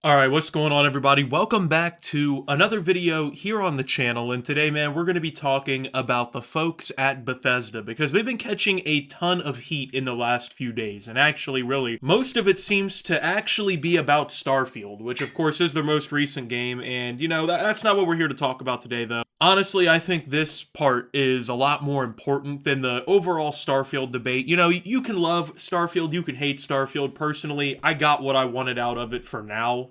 Alright, what's going on everybody? Welcome back to another video here on the channel, and today, man, we're going to be talking about the folks at Bethesda, because they've been catching a ton of heat in the last few days, and actually, really, most of it seems to actually be about Starfield, which of course is their most recent game, and, that's not what we're here to talk about today, though. Honestly, I think this part is a lot more important than the overall Starfield debate. You can love Starfield, you can hate Starfield. Personally, I got what I wanted out of it for now.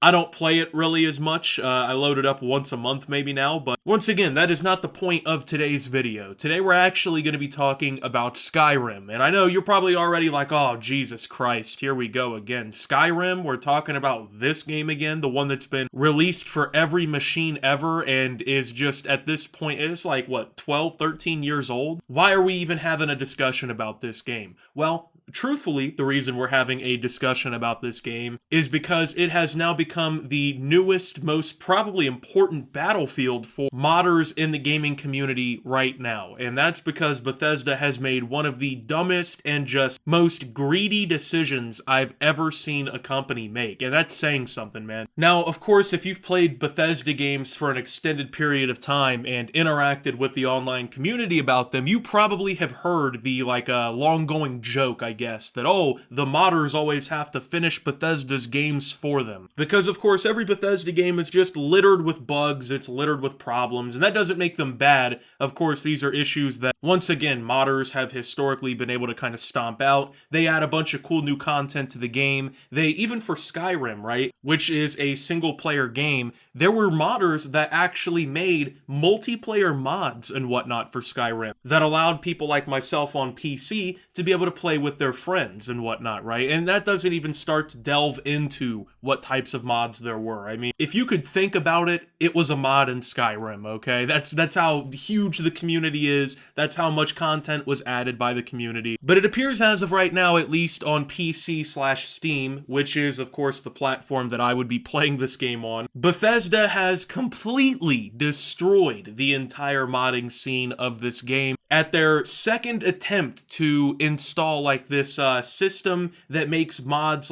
I don't play it really as much. I load it up once a month maybe now, but once again, that is not the point of today's video. Today we're actually going to be talking about Skyrim, and I know you're probably already like, oh, Jesus Christ, here we go again. Skyrim, we're talking about this game again, the one that's been released for every machine ever and is just, at this point, it's like, what, 12, 13 years old? Why are we even having a discussion about this game? Well, truthfully, the reason we're having a discussion about this game is because it has now become the newest, most probably important battlefield for modders in the gaming community right now. And that's because Bethesda has made one of the dumbest and just most greedy decisions I've ever seen a company make. And that's saying something, man. Now, of course, if you've played Bethesda games for an extended period of time and interacted with the online community about them, you probably have heard the, long-going joke, I guess, that, oh, the modders always have to finish Bethesda's games for them. Because, of course, every Bethesda game is just littered with bugs, it's littered with problems, and that doesn't make them bad. Of course, these are issues that, once again, modders have historically been able to kind of stomp out. They add a bunch of cool new content to the game. Even for Skyrim, right, which is a single-player game, there were modders that actually made multiplayer mods and whatnot for Skyrim that allowed people like myself on PC to be able to play with their friends and whatnot, right? And that doesn't even start to delve into what types of mods there were. I mean, if you could think about it, it was a mod in Skyrim, okay? That's how huge the community is. That's how much content was added by the community. But it appears as of right now, at least on PC/Steam, which is, of course, the platform that I would be playing this game on, Bethesda has completely destroyed the entire modding scene of this game at their second attempt to install this system that makes mods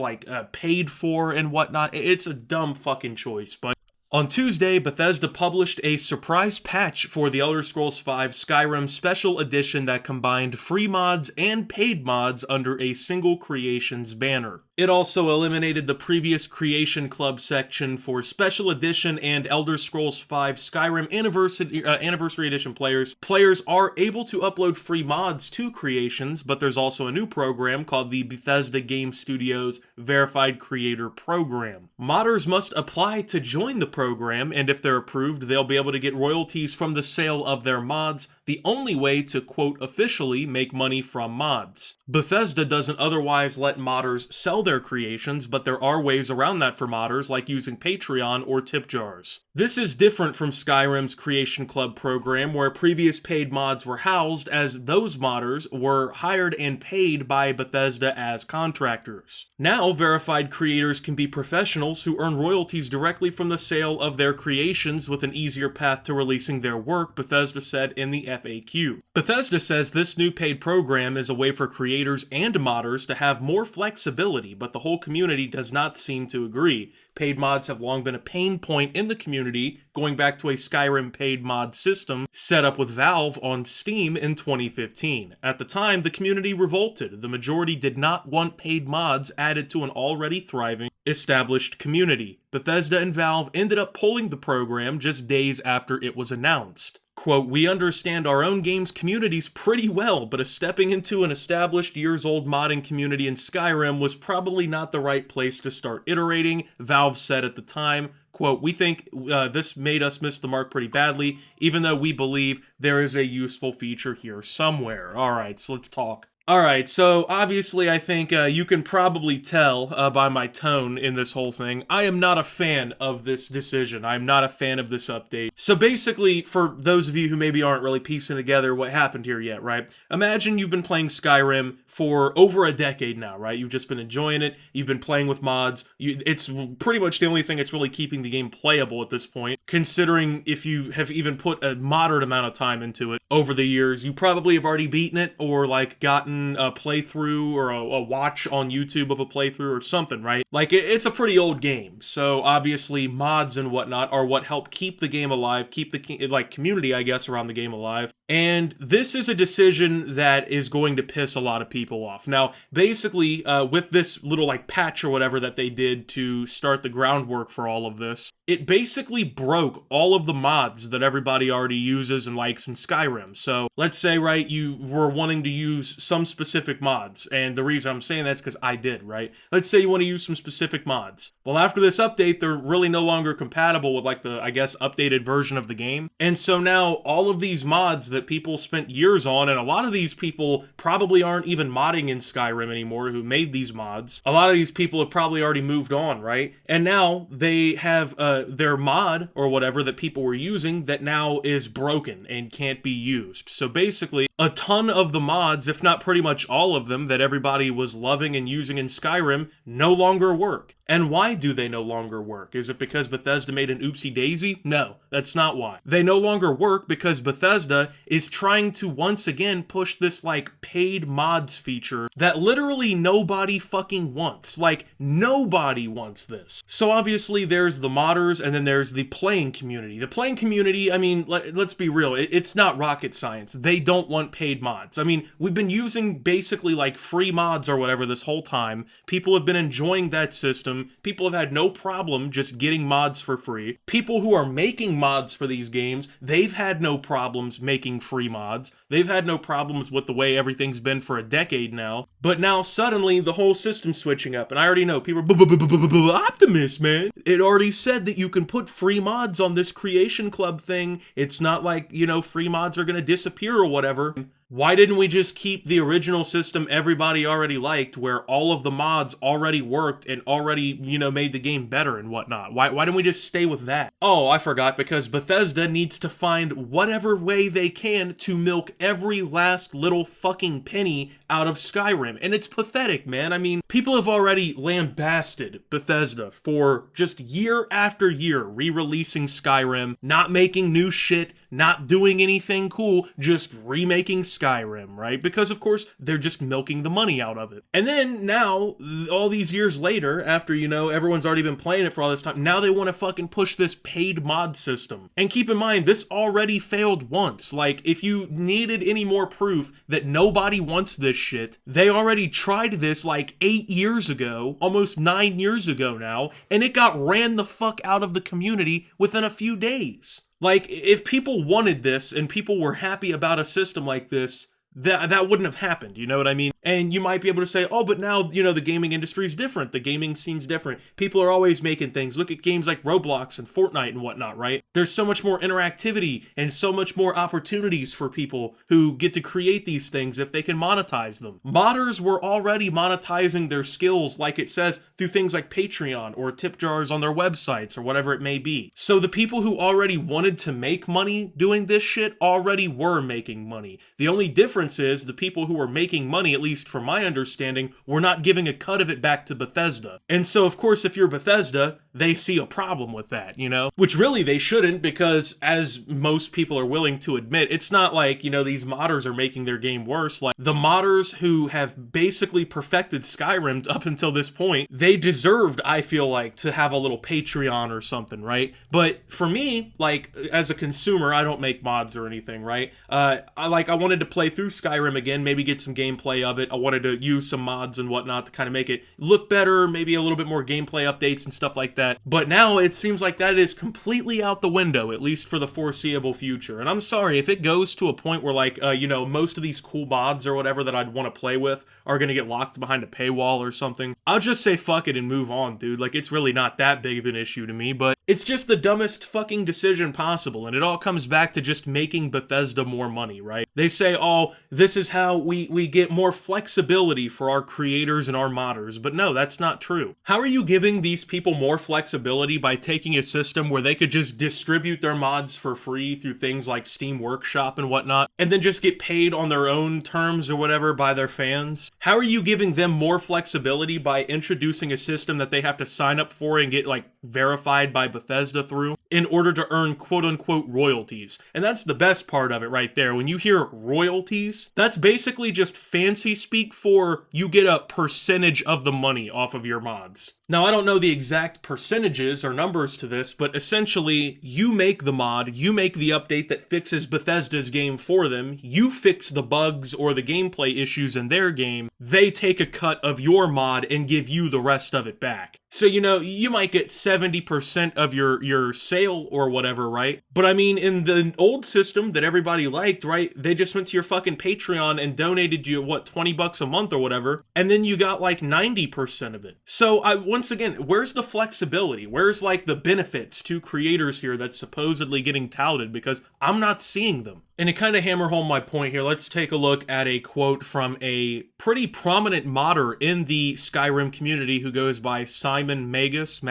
paid for and whatnot. It's a dumb fucking choice, but on Tuesday, Bethesda published a surprise patch for the Elder Scrolls V Skyrim Special Edition that combined free mods and paid mods under a single creations banner. It also eliminated the previous Creation Club section for Special Edition and Elder Scrolls V Skyrim Anniversary Edition players. Players are able to upload free mods to Creations, but there's also a new program called the Bethesda Game Studios Verified Creator Program. Modders must apply to join the program, and if they're approved, they'll be able to get royalties from the sale of their mods, the only way to, quote, officially make money from mods. Bethesda doesn't otherwise let modders sell their creations, but there are ways around that for modders, like using Patreon or tip jars. This is different from Skyrim's Creation Club program, where previous paid mods were housed, as those modders were hired and paid by Bethesda as contractors. Now, verified creators can be professionals who earn royalties directly from the sale of their creations with an easier path to releasing their work, Bethesda said in the FAQ. Bethesda says this new paid program is a way for creators and modders to have more flexibility, but the whole community does not seem to agree. Paid mods have long been a pain point in the community, going back to a Skyrim paid mod system set up with Valve on Steam in 2015. At the time, the community revolted. The majority did not want paid mods added to an already thriving, established community. Bethesda and Valve ended up pulling the program just days after it was announced. Quote, "We understand our own game's communities pretty well, but stepping into an established years-old modding community in Skyrim was probably not the right place to start iterating," Valve said at the time. Quote, "We think this made us miss the mark pretty badly, even though we believe there is a useful feature here somewhere." Alright, so let's talk. Alright, so obviously I think you can probably tell by my tone in this whole thing, I am not a fan of this decision. I'm not a fan of this update. So basically, for those of you who maybe aren't really piecing together what happened here yet, right? Imagine you've been playing Skyrim for over a decade now, right? You've just been enjoying it, you've been playing with mods, it's pretty much the only thing that's really keeping the game playable at this point, considering if you have even put a moderate amount of time into it over the years, you probably have already beaten it or gotten certain playthrough or a watch on YouTube of a playthrough or something, right? Like, it's a pretty old game, so obviously mods and whatnot are what help keep the game alive, keep the like community, I guess, around the game alive. And this is a decision that is going to piss a lot of people off. Now, basically, with this little like patch or whatever that they did to start the groundwork for all of this, it basically broke all of the mods that everybody already uses and likes in Skyrim. So let's say, right, you were wanting to use some specific mods, and the reason I'm saying that's because I did, right? Let's say you want to use some specific mods. Well, after this update, they're really no longer compatible with like the, I guess, updated version of the game. And so now all of these mods that people spent years on, and a lot of these people probably aren't even modding in Skyrim anymore who made these mods. A lot of these people have probably already moved on, right? And now they have their mod or whatever that people were using that now is broken and can't be used. So basically, a ton of the mods, if not pretty much all of them, that everybody was loving and using in Skyrim no longer work. And why do they no longer work? Is it because Bethesda made an oopsie daisy? No, that's not why. They no longer work because Bethesda is trying to once again push this like paid mods feature that literally nobody fucking wants. Like, nobody wants this. So obviously there's the modders and then there's the playing community. The playing community, I mean, let's be real, it's not rocket science. They don't want paid mods. I mean, we've been using basically like free mods or whatever this whole time. People have been enjoying that system. People have had no problem just getting mods for free. People who are making mods for these games, they've had no problems making free mods. They've had no problems with the way everything's been for a decade now. But now suddenly the whole system's switching up, and I already know people are Optimus, man. It already said that you can put free mods on this Creation Club thing. It's not like, you know, free mods are gonna disappear or whatever. Why didn't we just keep the original system everybody already liked, where all of the mods already worked and already, you know, made the game better and whatnot? Why didn't we just stay with that? Oh, I forgot, because Bethesda needs to find whatever way they can to milk every last little fucking penny out of Skyrim. And it's pathetic, man. I mean, people have already lambasted Bethesda for just year after year re-releasing Skyrim, not making new shit, not doing anything cool, just remaking Skyrim, right? Because of course they're just milking the money out of it. And then now, all these years later, after, you know, everyone's already been playing it for all this time, now they want to fucking push this paid mod system. And keep in mind, this already failed once. Like, if you needed any more proof that nobody wants this shit, they already tried this like 8 years ago, almost 9 years ago now, and it got ran the fuck out of the community within a few days. Like, if people wanted this and people were happy about a system like this, that wouldn't have happened, you know what I mean? And you might be able to say, oh, but now, you know, the gaming industry is different. The gaming scene's different. People are always making things. Look at games like Roblox and Fortnite and whatnot, right? There's so much more interactivity and so much more opportunities for people who get to create these things if they can monetize them. Modders were already monetizing their skills, like it says, through things like Patreon or tip jars on their websites or whatever it may be. So the people who already wanted to make money doing this shit already were making money. The only difference is the people who were making money, at least from my understanding, were not giving a cut of it back to Bethesda. And so, of course, if you're Bethesda, they see a problem with that, you know? Which really they shouldn't, because as most people are willing to admit, it's not like, you know, these modders are making their game worse. Like, the modders who have basically perfected Skyrim up until this point, they deserved, I feel like, to have a little Patreon or something, right? But for me, like, as a consumer, I don't make mods or anything, right? I wanted to play through Skyrim again, maybe get some gameplay of it. I wanted to use some mods and whatnot to kind of make it look better, maybe a little bit more gameplay updates and stuff like that. But now it seems like that is completely out the window, at least for the foreseeable future. And I'm sorry, if it goes to a point where, like, you know, most of these cool mods or whatever that I'd want to play with are going to get locked behind a paywall or something, I'll just say fuck it and move on, dude. Like, it's really not that big of an issue to me, but it's just the dumbest fucking decision possible, and it all comes back to just making Bethesda more money, right? They say, oh, this is how we get more flexibility for our creators and our modders, but no, that's not true. How are you giving these people more flexibility by taking a system where they could just distribute their mods for free through things like Steam Workshop and whatnot, and then just get paid on their own terms or whatever by their fans? How are you giving them more flexibility by introducing a system that they have to sign up for and get, like, verified by Bethesda through in order to earn quote-unquote royalties. And that's the best part of it right there. When you hear royalties, that's basically just fancy speak for you get a percentage of the money off of your mods. Now, I don't know the exact percentages or numbers to this, but essentially, you make the mod, you make the update that fixes Bethesda's game for them, you fix the bugs or the gameplay issues in their game, they take a cut of your mod and give you the rest of it back. So, you know, you might get 70% of your sale or whatever, right? But I mean, in the old system that everybody liked, right, they just went to your fucking Patreon and donated you, what, 20 bucks a month or whatever, and then you got like 90% of it. So, once again, where's the flexibility? Where's like the benefits to creators here that's supposedly getting touted? Because I'm not seeing them. And to kind of hammer home my point here, let's take a look at a quote from a pretty prominent modder in the Skyrim community who goes by Simon Magus.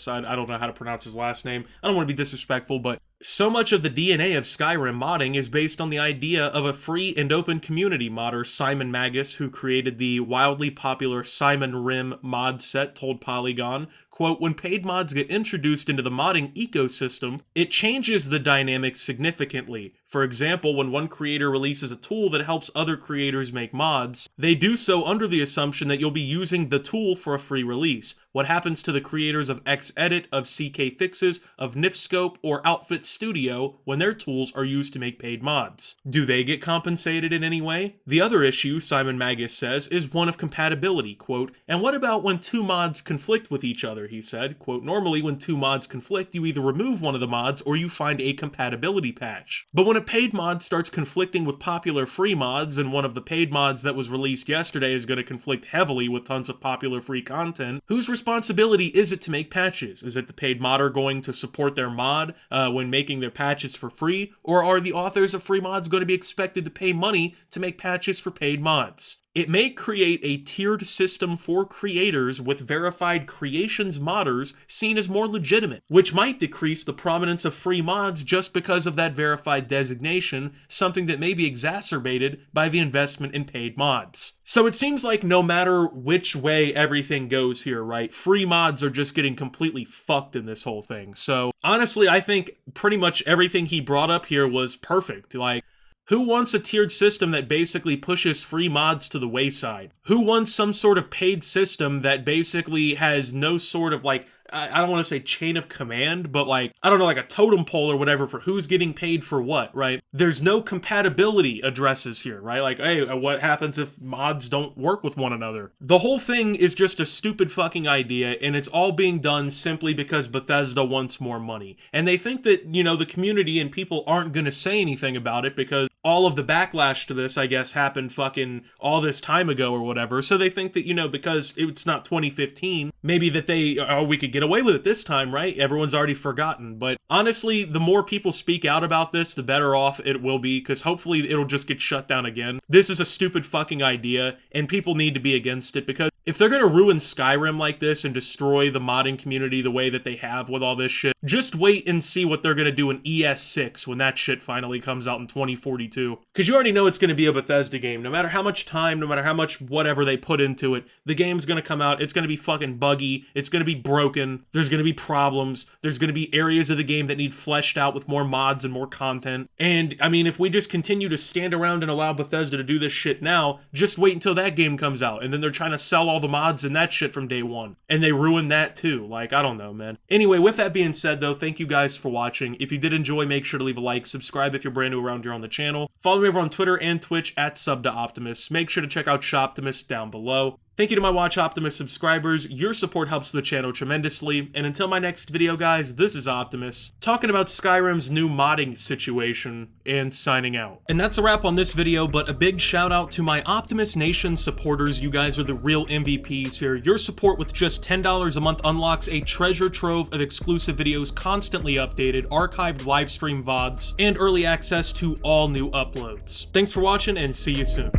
I don't know how to pronounce his last name. I don't want to be disrespectful, but so much of the DNA of Skyrim modding is based on the idea of a free and open community. Modder Simon Magus, who created the wildly popular Simon Rim mod set, told Polygon, quote, "When paid mods get introduced into the modding ecosystem, it changes the dynamic significantly. For example, when one creator releases a tool that helps other creators make mods, they do so under the assumption that you'll be using the tool for a free release. What happens to the creators of Xedit, of CK Fixes, of Nifscope, or Outfit Studio when their tools are used to make paid mods? Do they get compensated in any way? The other issue, Simon Magus says, is one of compatibility, quote, and what about when two mods conflict with each other, he said, quote, normally when two mods conflict, you either remove one of the mods or you find a compatibility patch. But when a paid mod starts conflicting with popular free mods, and one of the paid mods that was released yesterday is going to conflict heavily with tons of popular free content, whose responsibility is it to make patches? Is it the paid modder going to support their mod when making their patches for free, or are the authors of free mods going to be expected to pay money to make patches for paid mods? It may create a tiered system for creators with verified creations modders seen as more legitimate, which might decrease the prominence of free mods just because of that verified designation, something that may be exacerbated by the investment in paid mods. So it seems like no matter which way everything goes here, right, free mods are just getting completely fucked in this whole thing. So honestly, I think pretty much everything he brought up here was perfect. Like, who wants a tiered system that basically pushes free mods to the wayside? Who wants some sort of paid system that basically has no sort of, like, I don't want to say chain of command, but like, I don't know, like a totem pole or whatever for who's getting paid for what, right? There's no compatibility addresses here, right? Like, hey, what happens if mods don't work with one another? The whole thing is just a stupid fucking idea, and it's all being done simply because Bethesda wants more money. And they think that, you know, the community and people aren't going to say anything about it because all of the backlash to this, I guess, happened fucking all this time ago or whatever. So they think that, you know, because it's not 2015, maybe that we could get away with it this time, right? Everyone's already forgotten. But honestly, the more people speak out about this, the better off it will be, because hopefully it'll just get shut down again. This is a stupid fucking idea, and people need to be against it, because if they're gonna ruin Skyrim like this and destroy the modding community the way that they have with all this shit, just wait and see what they're gonna do in ES6 when that shit finally comes out in 2042. Because you already know it's gonna be a Bethesda game. No matter how much time, no matter how much whatever they put into it, the game's gonna come out, it's gonna be fucking buggy, it's gonna be broken, there's gonna be problems, there's gonna be areas of the game that need fleshed out with more mods and more content. And, I mean, if we just continue to stand around and allow Bethesda to do this shit now, just wait until that game comes out, and then they're trying to sell all the mods and that shit from day one. And they ruined that too. Like, I don't know, man. Anyway, with that being said, though, thank you guys for watching. If you did enjoy, make sure to leave a like, subscribe if you're brand new around here on the channel. Follow me over on Twitter and Twitch at @SubToOptimus. Make sure to check out Shoptimus down below. Thank you to my Watch Optimus subscribers. Your support helps the channel tremendously. And until my next video, guys, this is Optimus, talking about Skyrim's new modding situation, and signing out. And that's a wrap on this video, but a big shout out to my Optimus Nation supporters. You guys are the real MVPs here. Your support with just $10 a month unlocks a treasure trove of exclusive videos, constantly updated, archived live stream VODs, and early access to all new uploads. Thanks for watching, and see you soon.